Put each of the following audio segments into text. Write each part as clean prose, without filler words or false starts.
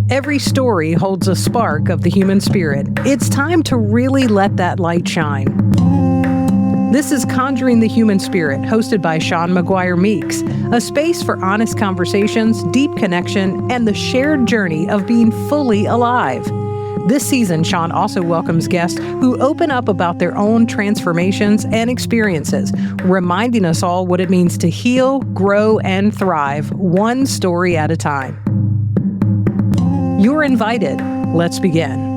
Every story holds a spark of the human spirit. It's time to really let that light shine. This is Conjuring the Human Spirit, hosted by Shawn Meeks, a space for honest conversations, deep connection, and the shared journey of being fully alive. This season, Shawn also welcomes guests who open up about their own transformations and experiences, reminding us all what it means to heal, grow, and thrive, one story at a time. You're invited. Let's begin.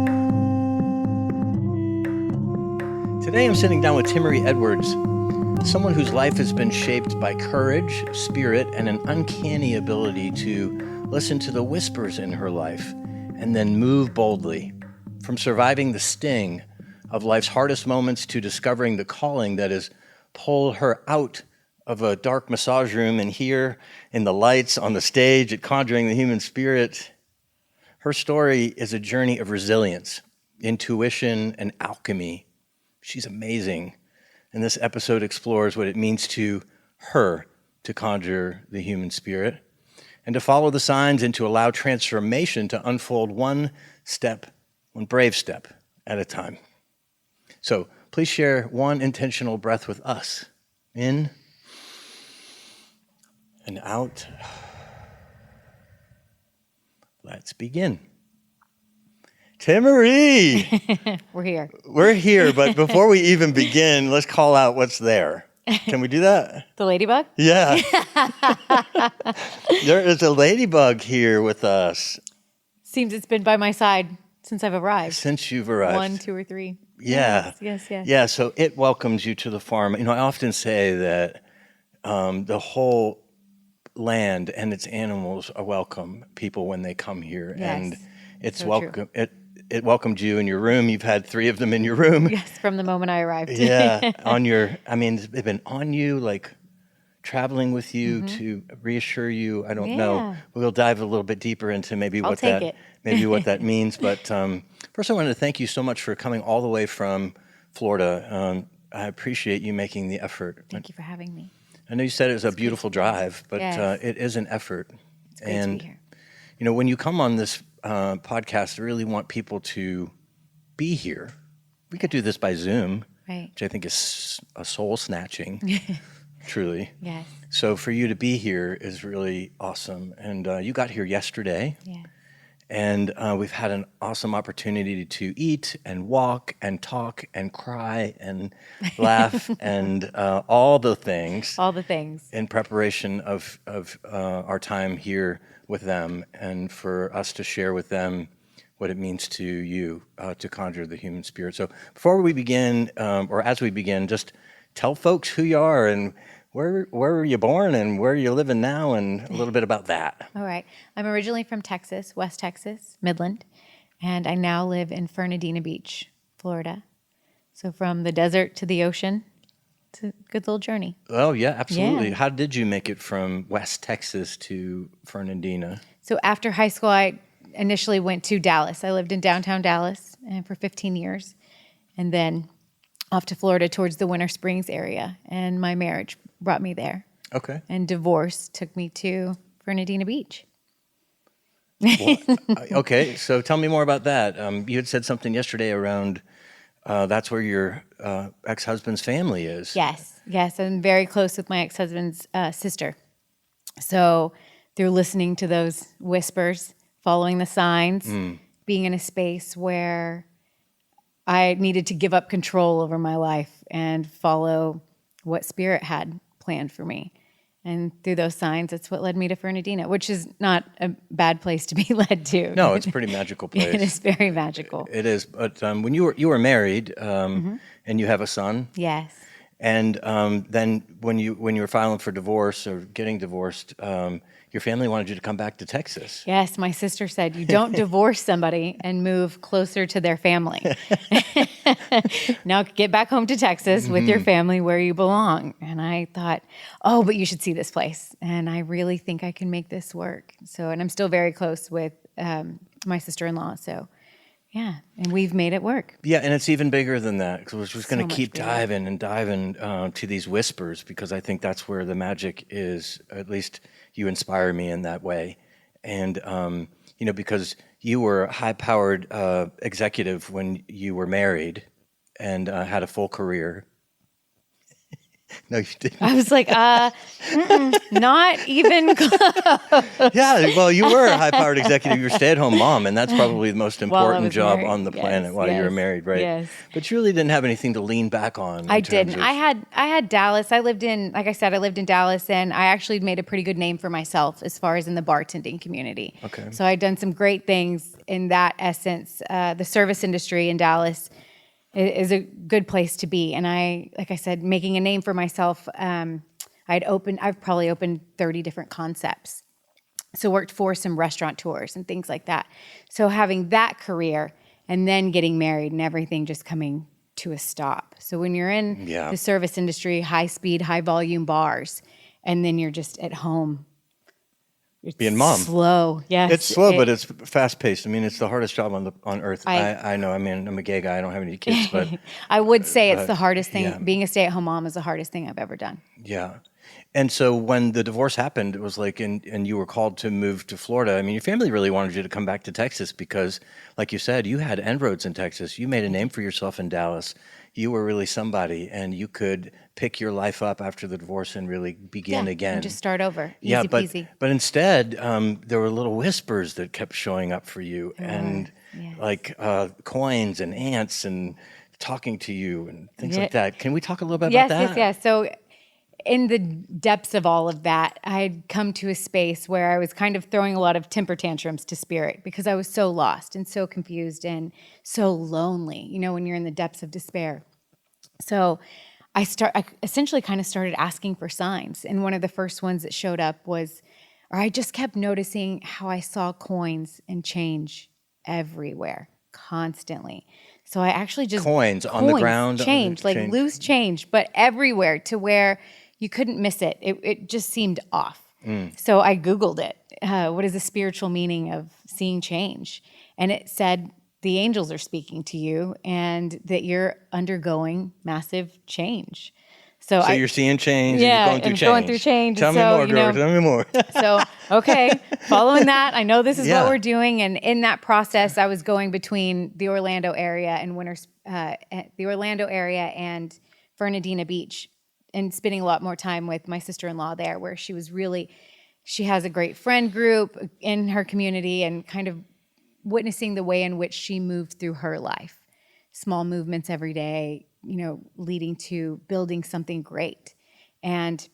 Today I'm sitting down with Timorie Edwards, someone whose life has been shaped by courage, spirit, and an uncanny ability to listen to the whispers in her life and then move boldly. From surviving the sting of life's hardest moments to discovering the calling that has pulled her out of a dark massage room and here in the lights on the stage at Conjuring the Human Spirit. Her story is a journey of resilience, intuition, and alchemy. She's amazing. And this episode explores what it means to her to conjure the human spirit and to follow the signs and to allow transformation to unfold one brave step at a time. So please share one intentional breath with us. In and out. Let's begin. Timorie! We're here, but before we even begin, let's call out what's there. Can we do that? The ladybug? Yeah. There is a ladybug here with us. Seems it's been by my side since I've arrived. Since you've arrived. 1, 2, or 3. Yeah. Yes. Yeah, so it welcomes you to the farm. You know, I often say that the whole land and its animals welcome people when they come here. Yes. And it's So welcome. It welcomed you in your room. You've had 3 of them in your room. Yes, from the moment I arrived. Yeah, they've been on you, like traveling with you to reassure you. I don't know. We'll dive a little bit deeper into maybe what that means. But first, I wanted to thank you so much for coming all the way from Florida. I appreciate you making the effort. Thank you for having me. I know you said it was a beautiful drive, but Yes. It is an effort. It's great to be here. You know, when you come on this podcast, I really want people to be here. We could do this by Zoom, Right. which I think is a soul snatching, truly. Yes. So for you to be here is really awesome. And you got here yesterday. Yeah. And we've had an awesome opportunity to eat and walk and talk and cry and laugh and all the things. All the things. In preparation of our time here with them and for us to share with them what it means to you to conjure the human spirit. So before we begin, or as we begin, just tell folks who you are and where were you born and where you're living now and a little bit about that. All right. I'm originally from Texas, West Texas, Midland, and I now live in Fernandina Beach, Florida. So from the desert to the ocean, it's a good little journey. Oh, yeah, absolutely. Yeah. How did you make it from West Texas to Fernandina? So after high school, I initially went to Dallas. I lived in downtown Dallas for 15 years, and then off to Florida towards the Winter Springs area, and my marriage brought me there. Okay. And divorce took me to Fernandina Beach. Well, okay, so tell me more about that. You had said something yesterday around that's where your ex-husband's family is. Yes. I'm very close with my ex-husband's sister. So through listening to those whispers, following the signs, being in a space where I needed to give up control over my life and follow what Spirit had planned for me. And through those signs, that's what led me to Fernandina, which is not a bad place to be led to. No, it's a pretty magical place. It is very magical. It is. But when you were married and you have a son, Yes. and then when you were filing for divorce or getting divorced, your family wanted you to come back to Texas. Yes, my sister said, you don't divorce somebody and move closer to their family. Now get back home to Texas with your family where you belong. And I thought, oh, but you should see this place. And I really think I can make this work. So, and I'm still very close with my sister-in-law. So, yeah, and we've made it work. Yeah, and it's even bigger than that because we're just going to So keep much diving to these whispers because I think that's where the magic is. At least you inspire me in that way. And, because you were a high-powered executive when you were married and had a full career. No, you didn't. I was like, not even close. Yeah, well, you were a high-powered executive. You were a stay-at-home mom, and that's probably the most While I important was job married. on the Yes, planet while you were yes, married, right? yes. But you really didn't have anything to lean back on. I in terms didn't. of- I had Dallas. Like I said, I lived in Dallas, and I actually made a pretty good name for myself as far as in the bartending community. Okay. So I'd done some great things in that essence. The service industry in Dallas is a good place to be. And like I said, making a name for myself, I've probably opened 30 different concepts. So worked for some restaurateurs and things like that. So having that career and then getting married and everything just coming to a stop. So when you're in the service industry, high speed, high volume bars, and then you're just at home. It's being mom. Slow, yes. It's slow, but it's fast-paced. I mean, it's the hardest job on earth. I know. I mean, I'm a gay guy. I don't have any kids, but I would say it's the hardest thing. yeah. Being a stay-at-home mom is the hardest thing I've ever done. yeah. And so when the divorce happened, it was like, and you were called to move to Florida. I mean, your family really wanted you to come back to Texas because, like you said, you had inroads in Texas. You made a name for yourself in Dallas. You were really somebody, and you could pick your life up after the divorce and really begin again. And just start over. Easy Yeah, peasy. but instead, there were little whispers that kept showing up for you, and yes. like coins and ants and talking to you and things Yeah. like that. Can we talk a little bit Yes, about that? yes. So in the depths of all of that, I had come to a space where I was kind of throwing a lot of temper tantrums to spirit because I was so lost and so confused and so lonely, when you're in the depths of despair. So I essentially kind of started asking for signs. And one of the first ones that showed up I just kept noticing how I saw coins and change everywhere, constantly. So I actually just Coins on the ground, change, like change. loose change, but everywhere to where you couldn't miss it. It just seemed off. So I Googled it. What is the spiritual meaning of seeing change? And it said the angels are speaking to you and that you're undergoing massive change. So you're seeing change, Yeah, and you're I'm going going through through change. Tell me So, more, girl. Tell me more. So, okay, following that, I know this is Yeah. what we're doing. And in that process, I was going between the Orlando area and Fernandina Beach and spending a lot more time with my sister-in-law there, where she has a great friend group in her community and kind of witnessing the way in which she moved through her life. Small movements every day, leading to building something great. And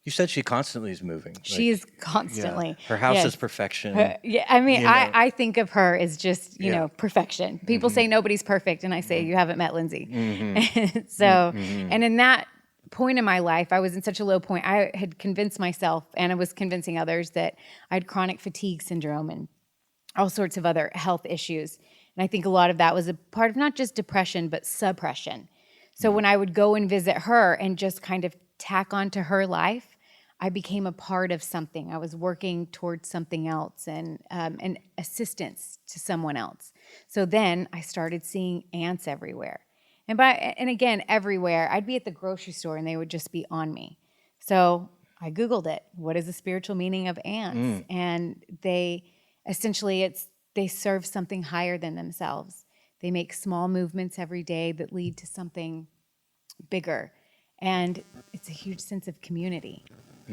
You said she constantly is moving. she is constantly. Her house Yes. is perfection. I mean, I think of her as just, perfection. People Mm-hmm. say nobody's perfect, and I say, you haven't met Lindsay. And in that point in my life, I was in such a low point. I had convinced myself, and I was convincing others, that I had chronic fatigue syndrome and all sorts of other health issues. And I think a lot of that was a part of not just depression, but suppression. So when I would go and visit her and just kind of tack onto her life, I became a part of something. I was working towards something else and an assistance to someone else. So then I started seeing ants everywhere. And again, everywhere. I'd be at the grocery store and they would just be on me. So I Googled it. What is the spiritual meaning of ants? And they serve something higher than themselves. They make small movements every day that lead to something bigger. And it's a huge sense of community.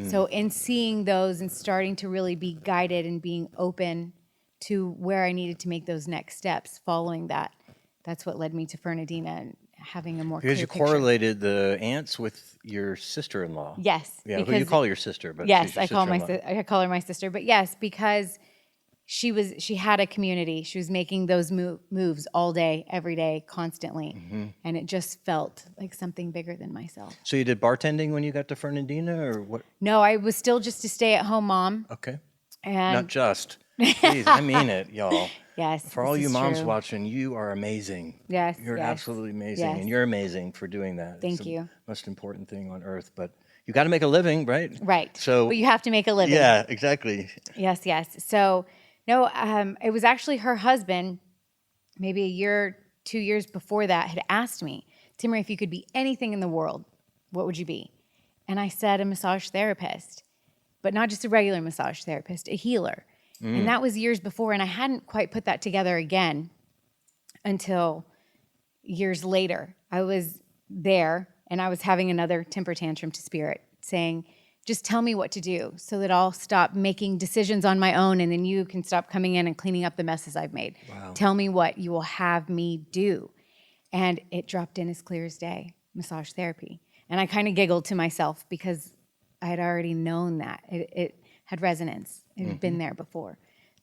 So in seeing those and starting to really be guided and being open to where I needed to make those next steps, following that's what led me to Fernandina and having a more Because clear you picture. correlated the ants with your sister-in-law. Yes. Yeah, who you call your sister, but yes, she's your I sister-in-law. I call her my sister. But yes, because she had a community. She was making those moves all day, every day, constantly. And it just felt like something bigger than myself. So you did bartending when you got to Fernandina, or what? No, I was still just a stay-at-home mom. Okay. And Not just. Please, I mean it, y'all. yes, For all this you is moms true. watching, you are amazing. Yes, You're yes, absolutely amazing, yes. and you're amazing for doing that. Thank it's the you. most important thing on earth, but you got to make a living, right? Right. So, but you have to make a living. yeah, exactly. Yes, yes. So, no, it was actually her husband, maybe a year, 2 years before that, had asked me, Timorie, if you could be anything in the world, what would you be? And I said, a massage therapist, but not just a regular massage therapist, a healer. And that was years before, and I hadn't quite put that together again until years later. I was there, and I was having another temper tantrum to Spirit, saying, just tell me what to do so that I'll stop making decisions on my own, and then you can stop coming in and cleaning up the messes I've made. Wow. Tell me what you will have me do. And it dropped in as clear as day, massage therapy. And I kind of giggled to myself because I had already known that. It had resonance. It had been there before.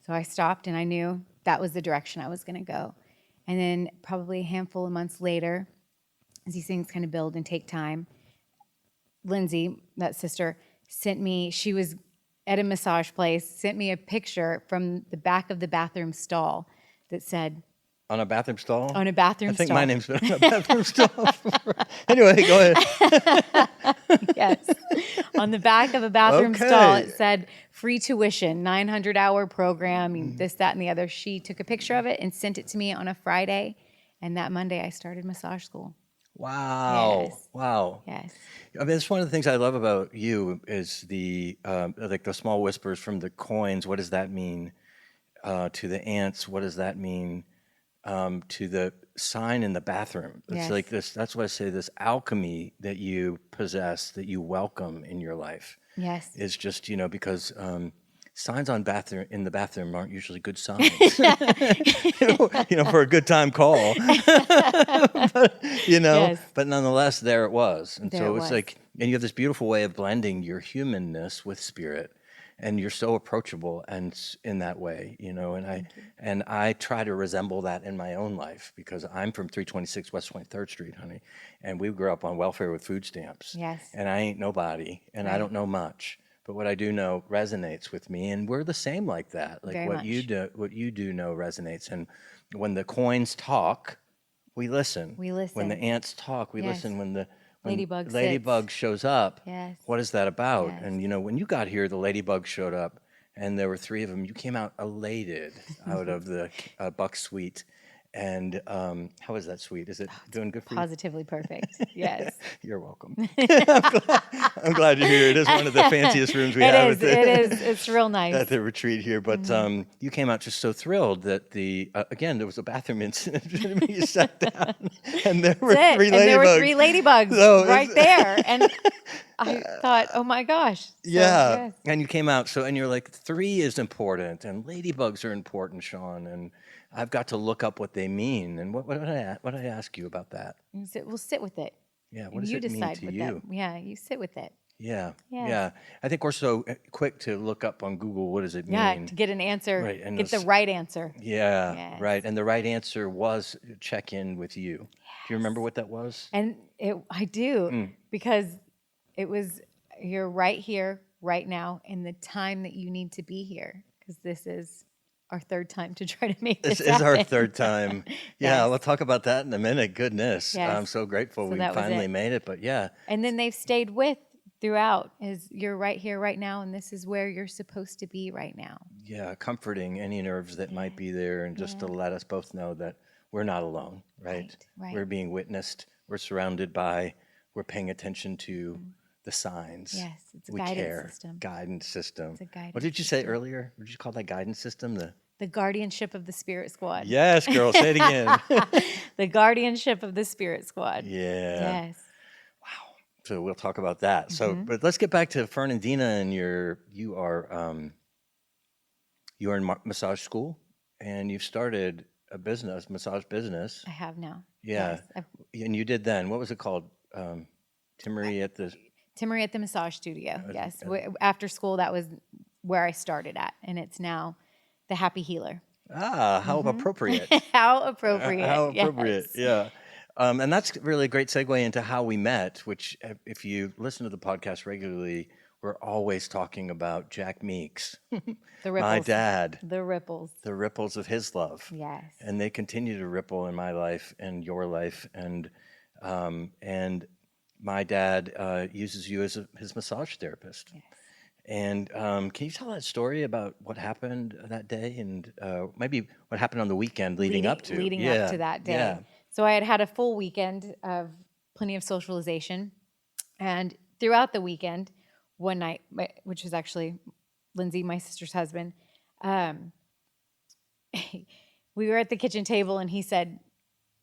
So I stopped, and I knew that was the direction I was going to go. And then probably a handful of months later, as these things kind of build and take time, Lindsay, that sister, sent me, she was at a massage place, sent me a picture from the back of the bathroom stall that said, On a bathroom stall? on a bathroom stall. I think my name's been on a bathroom stall. Anyway, go ahead. Yes. On the back of a bathroom stall, it said free tuition, 900-hour program, this, that, and the other. She took a picture of it and sent it to me on a Friday. And that Monday, I started massage school. Wow. Yes. Wow. Yes. I mean, it's one of the things I love about you is the like the small whispers from the coins. What does that mean? To the ants, what does that mean? To the sign in the bathroom. It's Yes. like this, that's why I say this alchemy that you possess, that you welcome in your life Yes. is just, because signs in the bathroom aren't usually good signs, for a good time call, Yes. but nonetheless, there it was. And There so it it's was. like, and you have this beautiful way of blending your humanness with spirit. And you're so approachable and in that way, and I try to resemble that in my own life because I'm from 326 West 23rd Street, honey, and we grew up on welfare with food stamps. Yes. And I ain't nobody, and I Right. don't know much, but what I do know resonates with me, and we're the same like that. Like Very what much. you do know resonates, and when the coins talk, we listen. We listen. When the ants talk, we Yes. listen. When Ladybug sits. Ladybug shows up, Yes. what is that about? Yes. And when you got here, the Ladybug showed up, and there were 3 of them. You came out elated out of the Buck suite. And how is that suite? Is it doing good for you? Positively perfect. Yes. You're welcome. I'm glad you're here. It is one of the fanciest rooms we have It is. It's real nice. at the retreat here. But you came out just so thrilled that again, there was a bathroom incident. You sat down, and there were That's it. 3 And ladybugs. there were 3 ladybugs So right there. And I thought, oh my gosh. So, Yeah. yes. And you came out. And you're like, 3 is important, and ladybugs are important, Shawn. And I've got to look up what they mean. And what did I ask you about that? We'll sit with it. Yeah. What And does you it mean decide to what you? that. Yeah, you sit with it. Yeah. Yes. Yeah. I think we're so quick to look up on Google, what does it mean? Yeah, to get an answer, Right, and get the those- right answer. Yeah. Yes. Right. And the right answer was check in with you. Do you remember what that was? And I do, Mm. because it was, you're right here, right now, in the time that you need to be here, because this is our 3rd time to try to make this This is our happen. 3rd time. Yeah, Yes. we'll talk about that in a minute. Goodness. Yes. I'm so grateful So we that was finally it. made it. But yeah. And then they've stayed with throughout, is you're right here, right now, and this is where you're supposed to be right now. Yeah, comforting any nerves that might be there, and just to let us both know that we're not alone, right? Right. We're being witnessed, we're surrounded by, we're paying attention to the signs. Yes, it's a we guidance care. system. Guidance system. It's a guidance What did you say earlier? What did you call that guidance system? The guardianship of the Spirit Squad. Yes, girl, say it again. The guardianship of the Spirit Squad. Yeah. Yes. So we'll talk about that. So, but let's get back to Fernandina, and you are in massage school, and you've started a massage business. I have now. Yeah. Yes. And you did then. What was it called? Timorie at the. Timorie at the massage studio. Yes. After school, that was where I started at. And it's now the Happy Healer. How appropriate. How appropriate. How appropriate. Yes. Yeah. And that's really a great segue into how we met, which if you listen to the podcast regularly, we're always talking about Jack Meeks, The ripples. my dad, The ripples. the ripples of his love. Yes. And they continue to ripple in my life and your life. And my dad uses you as his massage therapist. Yes. And can you tell that story about what happened that day, and maybe what happened on the weekend leading up to that day. Yeah. So I had a full weekend of plenty of socialization. And throughout the weekend, one night, which was actually Lindsay, my sister's husband, We were at the kitchen table and he said,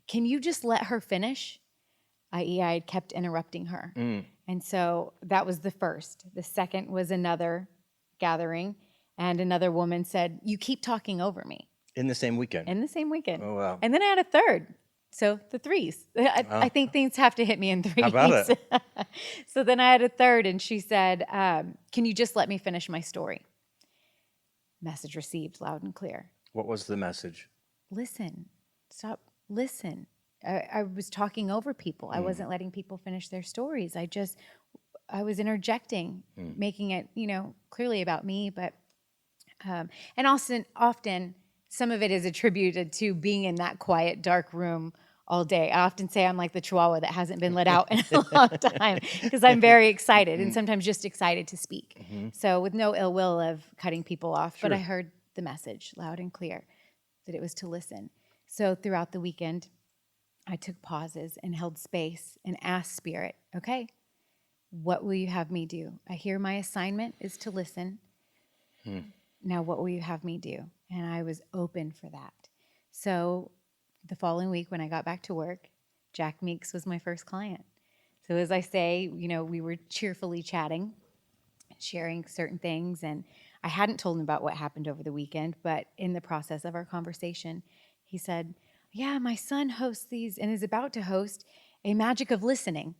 "Can you just let her finish?" I.e., I had kept interrupting her. And so that was the first. The second was another gathering, and another woman said, "You keep talking over me." In the same weekend? In the same weekend. Oh, wow. And then I had a third. So the threes. I think things have to hit me in threes. How about it? So then I had a third, and she said, "Can you just let me finish my story?" Message received loud and clear. What was the message? Listen. Stop. Listen. I was talking over people. I wasn't letting people finish their stories. I was interjecting, making it, clearly about me. But, and often some of it is attributed to being in that quiet, dark room all day. I often say I'm like the chihuahua that hasn't been let out in a long time because I'm very excited and sometimes just excited to speak. So with no ill will of cutting people off, but I heard the message loud and clear that it was to listen. So throughout the weekend, I took pauses and held space and asked Spirit, okay, what will you have me do? I hear my assignment is to listen. Now what will you have me do? And I was open for that. So the following week when I got back to work, Jack Meeks was my first client. So as I say, we were cheerfully chatting, sharing certain things. And I hadn't told him about what happened over the weekend, but in the process of our conversation, he said, "Yeah, my son hosts these and is about to host a Magic of Listening."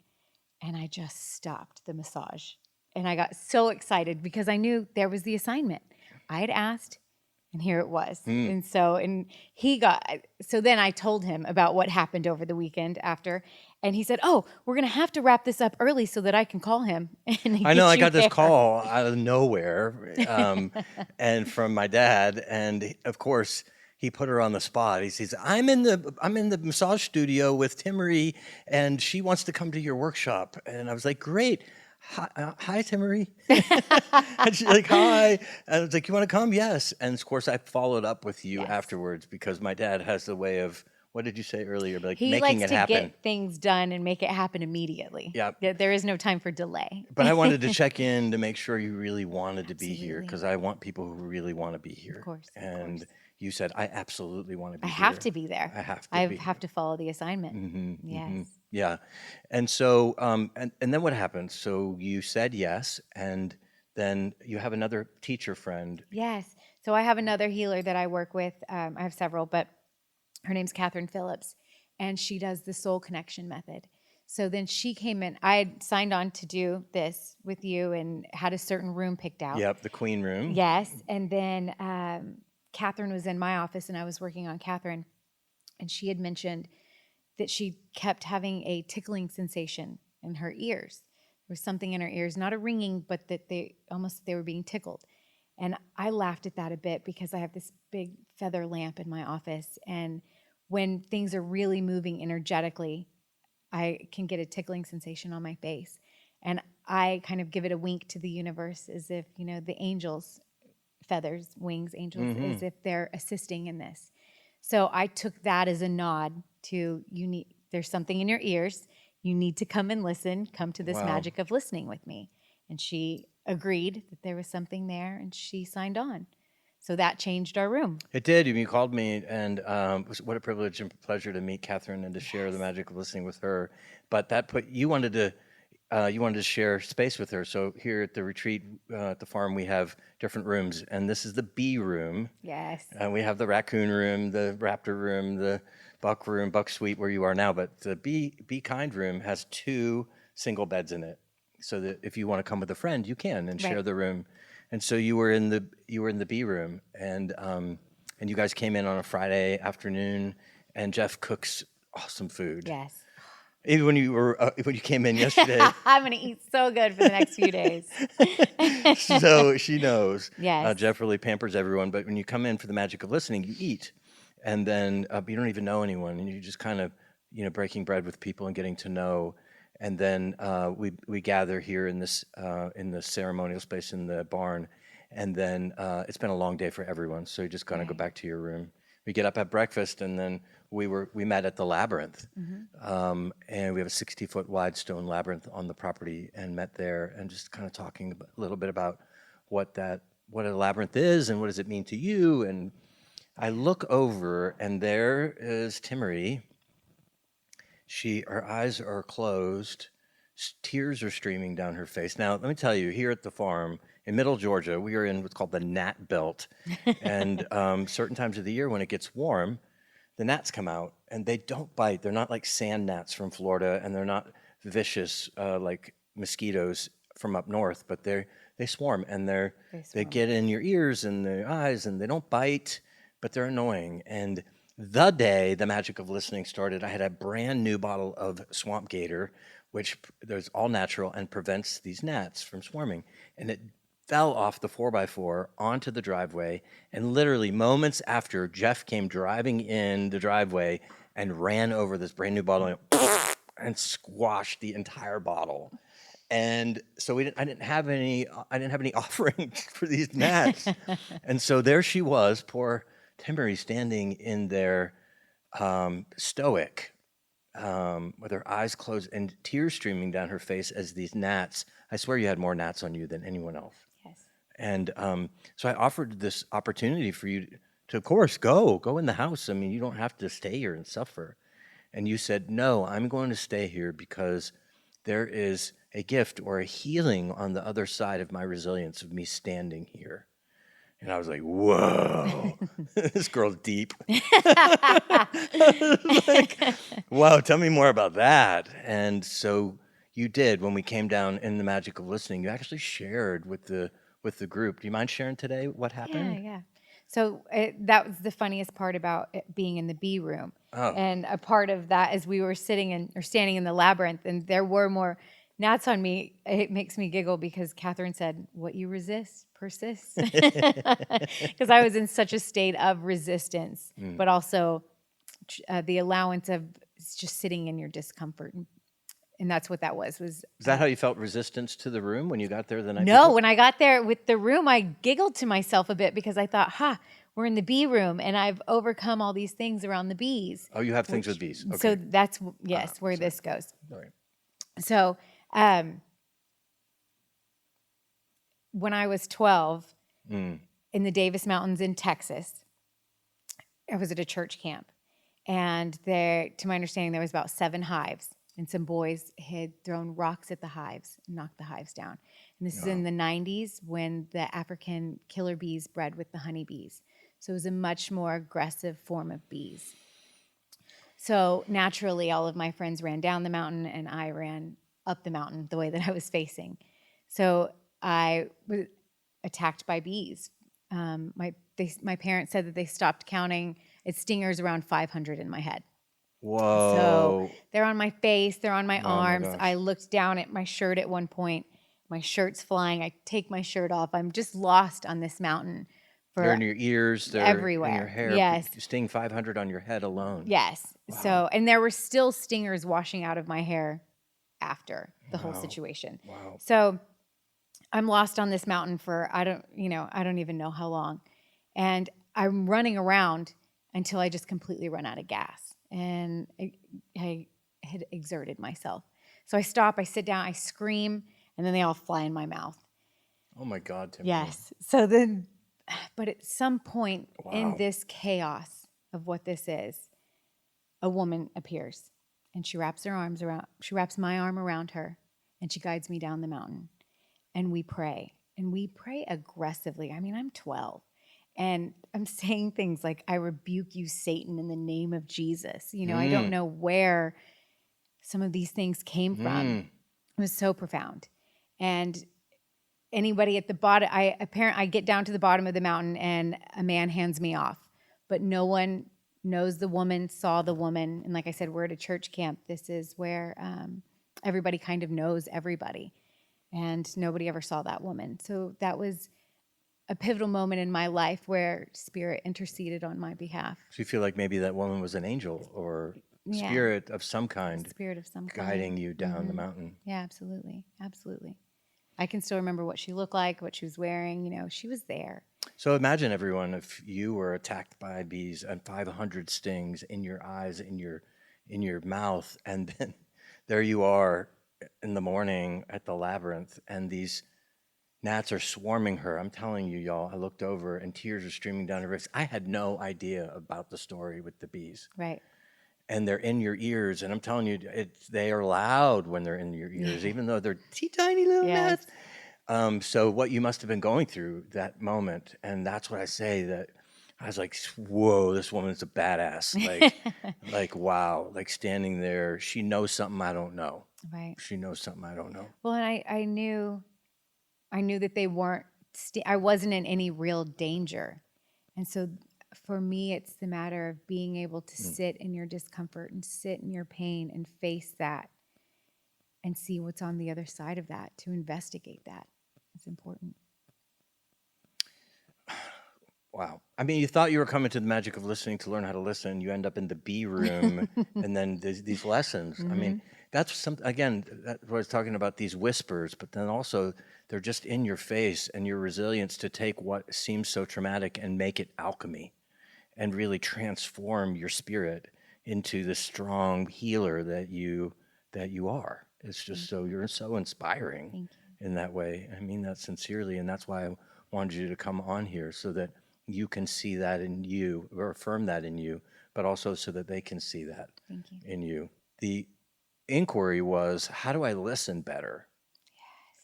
And I just stopped the massage. And I got so excited because I knew there was the assignment. I had asked, and here it was. And so then I told him about what happened over the weekend after. And he said, "Oh, we're going to have to wrap this up early so that I can call him." And I know, I got this call out of nowhere and from my dad. And of course, he put her on the spot. He says, I'm in the massage studio with Timorie, and she wants to come to your workshop." And I was like, "Great. Hi, Timorie." And she's like, "Hi." And I was like, "You want to come?" "Yes." And of course, I followed up with you afterwards because my dad has the way of, what did you say earlier? Like he making likes it to happen. get things done and make it happen immediately. Yeah. There is no time for delay. But I wanted to check in to make sure you really wanted to be here because I want people who really want to be here. Of course. And you said, "I absolutely want to be I here." have to be there. I have to I be. have to follow the assignment. Yes. Yeah. And so, and then what happened? So you said yes, and then you have another teacher friend. Yes. So I have another healer that I work with. I have several, but her name's Catherine Phillips, and she does the soul connection method. So then she came in. I had signed on to do this with you and had a certain room picked out. Yep, the queen room. Yes. And then Catherine was in my office, and I was working on Catherine, and she had mentioned that she kept having a tickling sensation in her ears. There was something in her ears, not a ringing, but that they were being tickled. And I laughed at that a bit because I have this big feather lamp in my office, and when things are really moving energetically, I can get a tickling sensation on my face. And I kind of give it a wink to the universe as if, the angels, feathers, wings, angels, as if they're assisting in this. So I took that as a nod to there's something in your ears. You need to come and listen. Come to this magic of listening with me. And she agreed that there was something there, and she signed on. So that changed our room. It did. You called me, and what a privilege and pleasure to meet Catherine and to share the magic of listening with her. But that you wanted to share space with her. So here at the retreat at the farm, we have different rooms, and this is the bee room. Yes. We have the raccoon room, the raptor room, the buck room, buck suite where you are now. But the be kind room has 2 single beds in it, so that if you want to come with a friend, you can and share the room. And so you were in the bee room, and you guys came in on a Friday afternoon, and Jeff cooks awesome food. Yes. Even when you came in yesterday. I'm going to eat so good for the next few days. So she knows. Yes. Jeff really pampers everyone, but when you come in for the magic of listening, you eat, and then you don't even know anyone, and you just kind of breaking bread with people and getting to know. And then we gather here in this ceremonial space in the barn, and then it's been a long day for everyone. So you're just gonna go back to your room. We get up at breakfast, and then we met at the Labyrinth, and we have a 60-foot wide stone labyrinth on the property, and met there, and just kind of talking a little bit about what that what a labyrinth is and what does it mean to you. And I look over, and there is Timorie. Her eyes are closed, tears are streaming down her face. Now, let me tell you, here at the farm in Middle Georgia, we are in what's called the gnat belt, and certain times of the year when it gets warm, the gnats come out, and they don't bite. They're not like sand gnats from Florida, and they're not vicious like mosquitoes from up north, but they swarm, and they get in your ears and the eyes, and they don't bite, but they're annoying. And the day the magic of listening started, I had a brand new bottle of Swamp Gator, which there's all natural and prevents these gnats from swarming. And it fell off the 4x4 onto the driveway. And literally moments after, Jeff came driving in the driveway and ran over this brand new bottle and squashed the entire bottle. And so I didn't have any offering for these gnats. And so there she was, poor Timorie, standing in there, stoic, with her eyes closed and tears streaming down her face as these gnats. I swear you had more gnats on you than anyone else. Yes. And so I offered this opportunity for you to, of course, go in the house. I mean, you don't have to stay here and suffer. And you said, no, I'm going to stay here because there is a gift or a healing on the other side of my resilience of me standing here. And I was like, whoa, this girl's deep. Like, wow, tell me more about that. And so you did. When we came down in the magic of listening, you actually shared with the group. Do you mind sharing today what happened? Yeah. So that was the funniest part about it being in the bee room. Oh. And a part of that is we were standing in the labyrinth, and there were more gnats on me. It makes me giggle because Catherine said, "What you resist persists," because I was in such a state of resistance, but also the allowance of just sitting in your discomfort. And that's what that was. Is that how you felt resistance to the room when you got there the night No, before? when I got there with the room, I giggled to myself a bit because I thought, we're in the bee room and I've overcome all these things around the bees. Oh, you have things with bees. Okay. So that's, where this goes. All right. So when I was 12 in the Davis Mountains in Texas, I was at a church camp. And there, to my understanding, there was about 7 hives. And some boys had thrown rocks at the hives and knocked the hives down. And this is in the 90s when the African killer bees bred with the honeybees. So it was a much more aggressive form of bees. So naturally, all of my friends ran down the mountain and I ran up the mountain the way that I was facing. So I was attacked by bees. My parents said that they stopped counting its stingers around 500 in my head. Whoa. So they're on my face, they're on my arms. I looked down at my shirt at one point. My shirt's flying. I take my shirt off. I'm just lost on this mountain. They're in your ears, they're everywhere. in your hair. Yes. Sting 500 on your head alone. Yes. Wow. So, and there were still stingers washing out of my hair after the whole situation. Wow. So I'm lost on this mountain for, I don't even know how long. And I'm running around until I just completely run out of gas. And I had exerted myself. So I stop, I sit down, I scream, and then they all fly in my mouth. Oh my God, Timorie. Yes. So then, but at some point in this chaos of what this is, a woman appears and she wraps my arm around her and she guides me down the mountain. And we pray aggressively. I mean, I'm 12. And I'm saying things like, I rebuke you, Satan, in the name of Jesus. I don't know where some of these things came from. It was so profound. And anybody at the bottom, I get down to the bottom of the mountain and a man hands me off. But no one knows the woman, saw the woman. And like I said, we're at a church camp. This is where everybody kind of knows everybody. And nobody ever saw that woman. So that was a pivotal moment in my life where Spirit interceded on my behalf. So you feel like maybe that woman was an angel or spirit of some kind, guiding you down the mountain. Yeah, absolutely. Absolutely. I can still remember what she looked like, what she was wearing. She was there. So imagine, everyone, if you were attacked by bees and 500 stings in your eyes, in your mouth, and then there you are in the morning at the Labyrinth, and these Gnats are swarming her. I'm telling you, y'all, I looked over and tears are streaming down her face. I had no idea about the story with the bees. Right. And they're in your ears. And I'm telling you, they are loud when they're in your ears, even though they're tiny little Yes. gnats. So what you must have been going through that moment. And that's what I say, that I was like, whoa, this woman's a badass. Like, wow, like standing there. She knows something I don't know. Right. She knows something I don't know. Well, and I knew that they weren't. I wasn't in any real danger, and so for me, it's the matter of being able to sit in your discomfort and sit in your pain and face that, and see what's on the other side of that. To investigate that, it's important. Wow. I mean, you thought you were coming to the magic of listening to learn how to listen. You end up in the bee room and then these lessons. I mean, that's something, again, that's what I was talking about, these whispers, but then also they're just in your face, and your resilience to take what seems so traumatic and make it alchemy and really transform your spirit into the strong healer that you are. It's just you're so inspiring Thank in that way. I mean that sincerely, and that's why I wanted you to come on here, so that you can see that in you, or affirm that in you, but also so that they can see that Thank you. in you. The inquiry was, how do I listen better?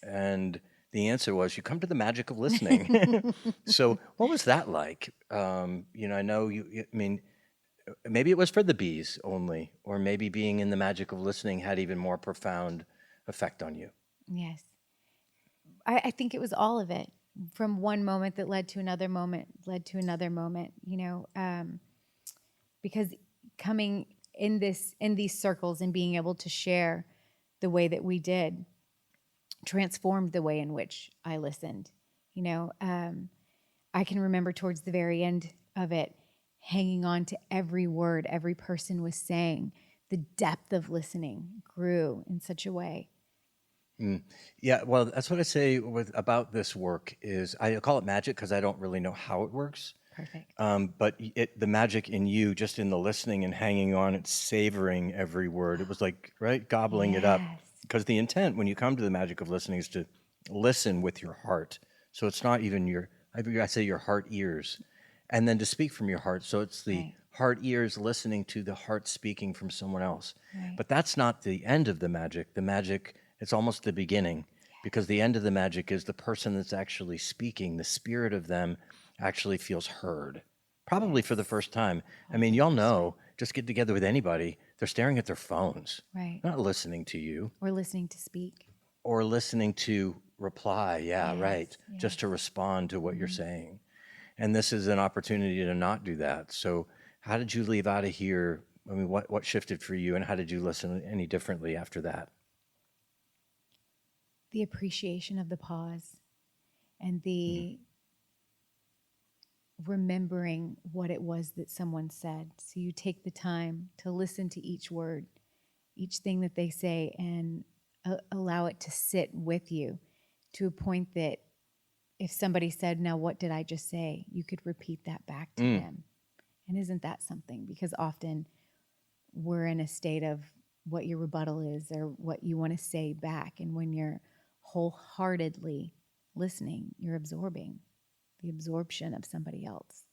And the answer was, you come to the magic of listening. So what was that like? I know I mean, maybe it was for the bees only, or maybe being in the magic of listening had even more profound effect on you. Yes. I think it was all of it, from one moment that led to another moment, because coming in these circles and being able to share the way that we did transformed the way in which I listened. I can remember towards the very end of it, hanging on to every word every person was saying. The depth of listening grew in such a way. Yeah, well, that's what I say about this work is I call it magic because I don't really know how it works. Perfect. But the magic in you, just in the listening and hanging on, it's savoring every word. It was like, right, gobbling it up. Yes. Because the intent when you come to the magic of listening is to listen with your heart. So it's not even I say your heart ears, and then to speak from your heart. So it's the Right. heart ears listening to the heart speaking from someone else. Right. But that's not the end of the magic. The magic, it's almost the beginning, because the end of the magic is the person that's actually speaking, the spirit of them actually feels heard, probably for the first time. I mean, y'all know, just get together with anybody, they're staring at their phones, Right. not listening to you Or listening to speak. or listening to reply. Yeah, Yes, right. yes. Just to respond to what you're saying. And this is an opportunity to not do that. So how did you leave out of here? I mean, what shifted for you, and how did you listen any differently after that? The appreciation of the pause and the remembering what it was that someone said. So you take the time to listen to each word, each thing that they say, and allow it to sit with you to a point that if somebody said, "Now what did I just say?" you could repeat that back to them. And isn't that something? Because often we're in a state of what your rebuttal is or what you want to say back. And when you're wholeheartedly listening, you're absorbing the absorption of somebody else.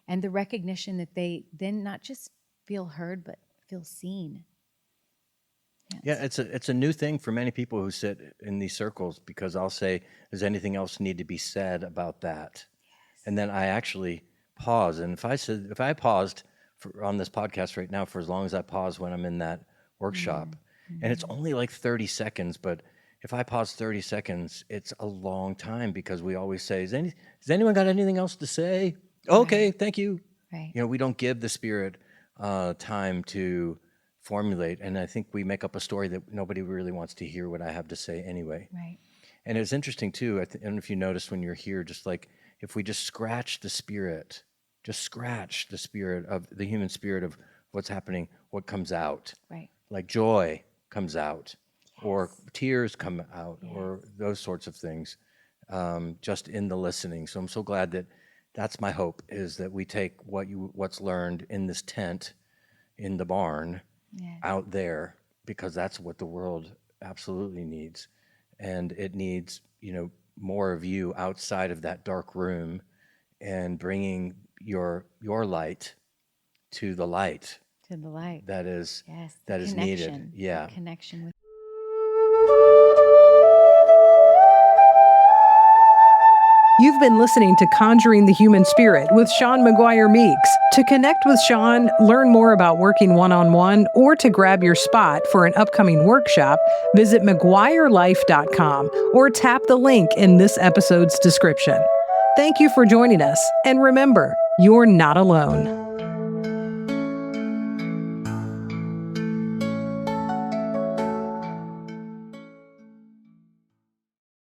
And the recognition that they then not just feel heard, but feel seen. Yes. Yeah, it's a new thing for many people who sit in these circles, because I'll say, does anything else need to be said about that? And then I actually pause. And if I paused on this podcast right now for as long as I pause when I'm in that workshop, and it's only like 30 seconds, but if I pause 30 seconds, it's a long time, because we always say, has anyone got anything else to say? Okay, thank you. Right. We don't give the spirit time to formulate. And I think we make up a story that nobody really wants to hear what I have to say anyway. Right. And it's interesting too, I don't know if you noticed when you're here, just like if we just scratch the spirit of the human spirit of what's happening, what comes out. Right. Like joy comes out, or tears come out, or those sorts of things, just in the listening. So I'm so glad that that's my hope, is that we take what's learned in this tent, in the barn, out there, because that's what the world absolutely needs. And it needs, more of you outside of that dark room and bringing your light to the light To the light. that is Yes. that is needed. Connection. Yeah. The connection with. You've been listening to Conjuring the Human Spirit with Shawn McGuire Meeks. To connect with Shawn, learn more about working one-on-one, or to grab your spot for an upcoming workshop, visit McGuireLife.com or tap the link in this episode's description. Thank you for joining us, and remember, you're not alone.